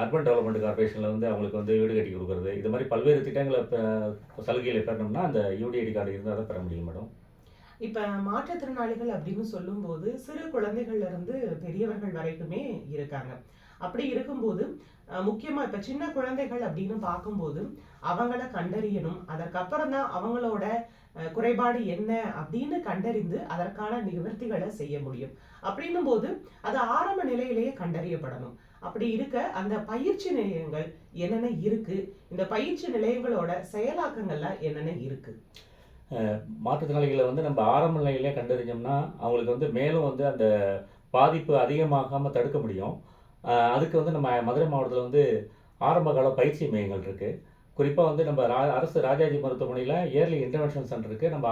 Urban development கார்ப்பரேஷனில் வந்து அவங்களுக்கு வந்து வீடு கட்டி கொடுக்குறது, இது மாதிரி பல்வேறு திட்டங்களை சலுகைகளை பெறணும்னா அந்த யூடிஐடி கார்டு இருந்தால் தான் பெற முடியும் மேடம். இப்ப மாற்றுத்திறனாளிகள் அப்படின்னு சொல்லும்போது, சிறு குழந்தைகள்ல இருந்து பெரியவர்கள் வரைக்குமே இருக்காங்க. அப்படி இருக்கும்போது, முக்கியமா இப்ப சின்ன குழந்தைகள் அப்படின்னு பார்க்கும்போது, அவங்கள கண்டறியணும். அதற்கப்புறம் தான் அவங்களோட குறைபாடு என்ன அப்படின்னு கண்டறிந்து, அதற்கான நிவர்த்திகள செய்ய முடியும். அப்படின்னும்போது, அது ஆரம்ப நிலையிலேயே கண்டறியப்படணும். அப்படி இருக்க, அந்த பயிற்சி நிலையங்கள் என்னென்ன இருக்கு? இந்த பயிற்சி நிலையங்களோட செயலாக்கங்கள்லாம் என்னென்ன இருக்கு? மாற்றுத்திறனாளிகளை வந்து நம்ம ஆரம்ப நிலையிலே கண்டறிஞ்சோம்னா அவங்களுக்கு வந்து மேலும் வந்து அந்த பாதிப்பு அதிகமாகாமல் தடுக்க முடியும். அதுக்கு வந்து நம்ம மதுரை மாவட்டத்தில் வந்து ஆரம்பகால பயிற்சி மையங்கள் இருக்குது. குறிப்பாக வந்து நம்ம அரசு ராஜாஜி மருத்துவமனையில் இயர்லி இன்டர்வென்ஷன் சென்டர் இருக்குது. நம்ம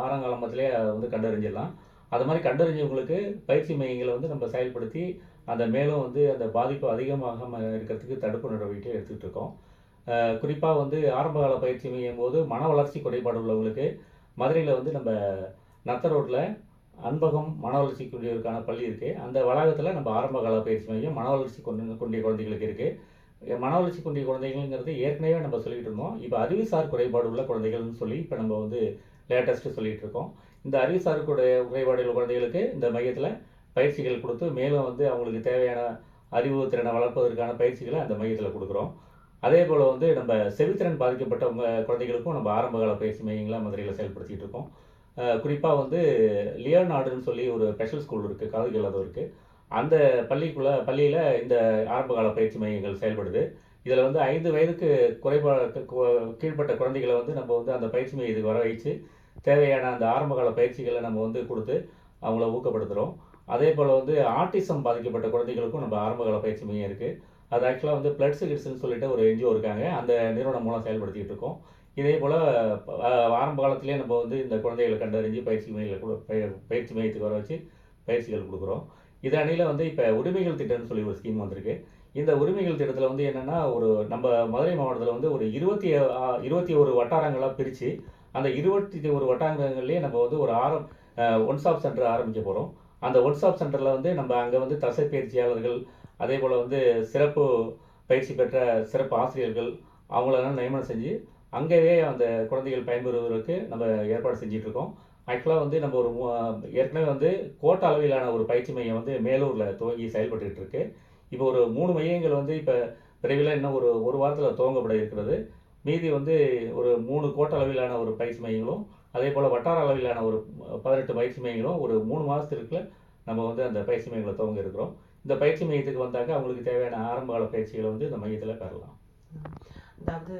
ஆரங்காலமத்திலே வந்து கண்டறிஞ்சிடலாம். அது மாதிரி கண்டறிஞ்சவங்களுக்கு பயிற்சி மையங்களை வந்து நம்ம செயல்படுத்தி அந்த மேலும் வந்து அந்த பாதிப்பு அதிகமாகாமல் இருக்கிறதுக்கு தடுப்பு நடவடிக்கை எடுத்துக்கிட்டு இருக்கோம். குறிப்பாக வந்து ஆரம்பகால பயிற்சி மையம் போது மன வளர்ச்சி குறைபாடு உள்ளவங்களுக்கு மதுரையில் வந்து நம்ம நத்த ரோட்டில் அன்பகம் மன வளர்ச்சி குன்றியவருக்கான பள்ளி இருக்குது. அந்த வளாகத்தில் நம்ம ஆரம்பகால பயிற்சி மையம் மன வளர்ச்சி குன்றிய குழந்தைகளுக்கு இருக்குது. மன வளர்ச்சி குன்றிய குழந்தைகள்ங்கிறது ஏற்கனவே நம்ம சொல்லிகிட்டு இருந்தோம். இப்போ அறிவுசார் குறைபாடு உள்ள குழந்தைகள்னு சொல்லி இப்போ நம்ம வந்து லேட்டஸ்ட்டு சொல்லிகிட்டு இருக்கோம். இந்த அறிவுசார் குறைபாடு உள்ள குழந்தைகளுக்கு இந்த மையத்தில் பயிற்சிகள் கொடுத்து மேலும் வந்து அவங்களுக்கு தேவையான அறிவு திறனை வளர்ப்பதற்கான பயிற்சிகளை அந்த மையத்தில் கொடுக்குறோம். அதே போல் வந்து நம்ம செவித்திறன் பாதிக்கப்பட்டவங்க குழந்தைகளுக்கும் நம்ம ஆரம்பகால பயிற்சி மையங்களை மதுரையில் செயல்படுத்திகிட்டு இருக்கோம். குறிப்பாக வந்து லியோனார்டுன்னு சொல்லி ஒரு ஸ்பெஷல் ஸ்கூல் இருக்குது, காது கேளாதவருக்கு. அந்த பள்ளியில் இந்த ஆரம்பகால பயிற்சி மையங்கள் செயல்படுது. இதில் வந்து 5 வயதுக்கு கீழ்ப்பட்ட குழந்தைகளை வந்து நம்ம வந்து அந்த பயிற்சி மையத்துக்கு வர வைத்து தேவையான அந்த ஆரம்பகால பயிற்சிகளை நம்ம வந்து கொடுத்து அவங்கள ஊக்கப்படுத்துகிறோம். அதே போல் வந்து ஆட்டிசம் பாதிக்கப்பட்ட குழந்தைகளுக்கும் நம்ம ஆரம்பகால பயிற்சி மையம் இருக்குது. அது ஆக்சுவலாக வந்து பிளட்ஸ் கிட்ஸ்ன்னு சொல்லிட்டு ஒரு என்ஜிஓ இருக்காங்க. அந்த நிறுவனம் மூலம் செயல்படுத்திகிட்டு இருக்கோம். இதே போல் ஆரம்ப காலத்திலேயே நம்ம வந்து இந்த குழந்தைகளை கண்டறிஞ்சு பயிற்சி மையத்துக்கு வர வச்சு பயிற்சிகள் கொடுக்குறோம். இது அணியில் வந்து இப்போ உரிமைகள் திட்டம்னு சொல்லி ஒரு ஸ்கீம் வந்திருக்கு. இந்த உரிமைகள் திட்டத்தில் வந்து என்னென்னா நம்ம மதுரை மாவட்டத்தில் வந்து ஒரு 21 வட்டாரங்களாக பிரித்து அந்த 21 வட்டாரங்கள்லேயே நம்ம வந்து ஒரு ஒன் ஸ்டாப் சென்டர் ஆரம்பிக்க போகிறோம். அந்த ஒன் ஸ்டாப் சென்டரில் வந்து நம்ம அங்கே வந்து தசை பயிற்சியாளர்கள், அதே போல் வந்து சிறப்பு பயிற்சி பெற்ற சிறப்பு ஆசிரியர்கள் அவங்களெல்லாம் நியமனம் செஞ்சு அங்கேயே அந்த குழந்தைகள் பயன்பெறுவதற்கு நம்ம ஏற்பாடு செஞ்சிட்ருக்கோம். ஆக்சுவலாக வந்து நம்ம ஏற்கனவே வந்து கோட்ட அளவிலான ஒரு பயிற்சி மையம் வந்து மேலூரில் துவங்கி செயல்பட்டுக்கிட்டு இருக்கு. இப்போ ஒரு 3 மையங்கள் வந்து இப்போ விரைவில் இன்னும் ஒரு வாரத்தில் துவங்கப்பட இருக்கிறது. மீதி வந்து ஒரு 3 கோட்ட அளவிலான ஒரு பயிற்சி மையங்களும், அதே போல் வட்டார அளவிலான ஒரு 18 பயிற்சி மையங்களும் ஒரு 3 மாதத்திற்குள்ள நம்ம வந்து அந்த பயிற்சி மையங்களை துவங்க இருக்கிறோம். இந்த பயிற்சி மையத்துக்கு வந்தாக்க அவங்களுக்கு தேவையான ஆரம்பகால பயிற்சிகளை வந்து இந்த மையத்தில் பெறலாம். அதாவது